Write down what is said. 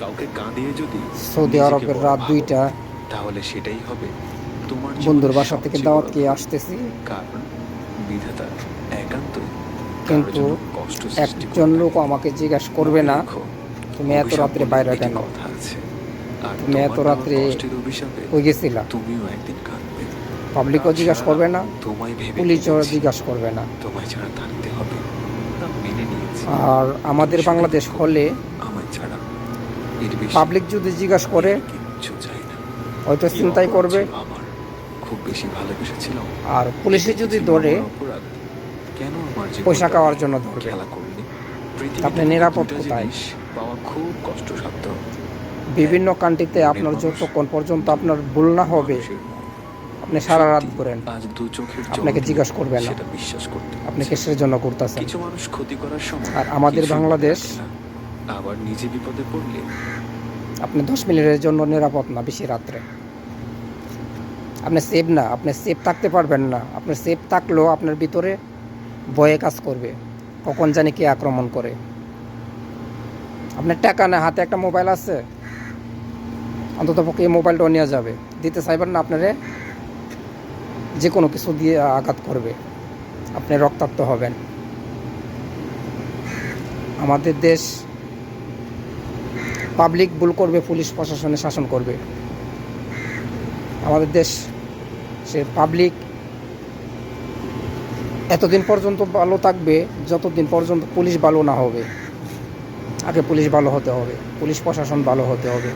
কাউকে কাঁদিয়ে যদি সৌদি নিজেকে আরবের বড় রাত ভাবো, 2টা, তাহলে সেটাই হবে তোমার বন্ধুর জীবনের বাসা থেকে সবচেয়ে দাওয়াত বড় খেয়ে ভুল। আসতেছি, কারণ বিধাতা একান্তই কারোর কিন্তু জন্য কষ্ট সৃষ্টি করে একজন লোক রাখেনি। আমাকে জিজ্ঞাসা করবে মনে না রেখো, তুমি এত অভিশাপ রাত্রে বলে বাইরে একটি কেন, কথা আছে, আর তুমি এত তোমার দেওয়া রাত্রে কষ্টের অভিশাপে কই গেছিলা। তুমিও একদিন কাঁদবে। পাবলিকও জিজ্ঞাসা তাছাড়া করবে না, তোমায় ভেবে পুলিশও নিয়েছি জিজ্ঞাসা করবে না। তোমায় ছাড়া থাকতে হবে, তা মেনে নিয়েছি। আর তুমি আমাদের শুধু বাংলাদেশ থেকো হলে আমায় ছাড়া, এর বেশি পাবলিক যদি জিজ্ঞাসা আমি করে আর কিচ্ছু চাই না। হয়তো এই চিন্তাই অপরাধ করবে, ছিল আমার, খুব বেশি ভালোবেসেছিলাম। আর পুলিশে এটাই কি যদি ছিল ধরে আমার অপরাধ? কেন আমার পয়সা জীবনটা খাওয়ার নিয়ে জন্য ধরবে। খেলা করলে? আপনি পৃথিবীতে থেকে নিরাপদ দুইটা কোথায়? জিনিস পাওয়া খুব কষ্টসাধ্য। এক, বিভিন্ন কান্ট্রিতে মনের আপনার মানুষ। যতক্ষণ পর্যন্ত দুই, আপনার ভুল না হবে মানুষের মন। আপনি সারা রাত সত্যি, ঘুরেন, আজ দু চোখের জল আপনাকে দিয়েও জিজ্ঞাসা করবে না সেটা বিশ্বাস করতে আপনি হচ্ছে। কিসের জন্য করতেছেন। কিছু মানুষ ক্ষতি করার সময় আর আমাদের কিছুই মনে বাংলাদেশ, রাখে না, আবার নিজে বিপদে পড়লে আপনি 10 মিনিটের জন্য নিরাপদ না বেশি রাত্রে। আপনি সেফ না, আপনি সেফ থাকতে পারবেন না। আপনি সেফ থাকলেও আপনার ভিতরে ভয়ে কাজ করবে, কখন জানি কে আক্রমণ করে। আপনার টাকা না, হাতে একটা মোবাইল আছে, অন্তত পক্ষে এই মোবাইলটাও নিয়ে যাবে, দিতে চাইবেন না আপনারে যে কোনো কিছু দিয়ে আঘাত করবে, আপনি রক্তাক্ত হবেন। আমাদের দেশ পাবলিক ভুল করবে, পুলিশ প্রশাসনে শাসন করবে। আমাদের দেশ সে পাবলিক এতদিন পর্যন্ত ভালো থাকবে যতদিন পর্যন্ত পুলিশ ভালো না হবে। আগে পুলিশ ভালো হতে হবে, পুলিশ প্রশাসন ভালো হতে হবে।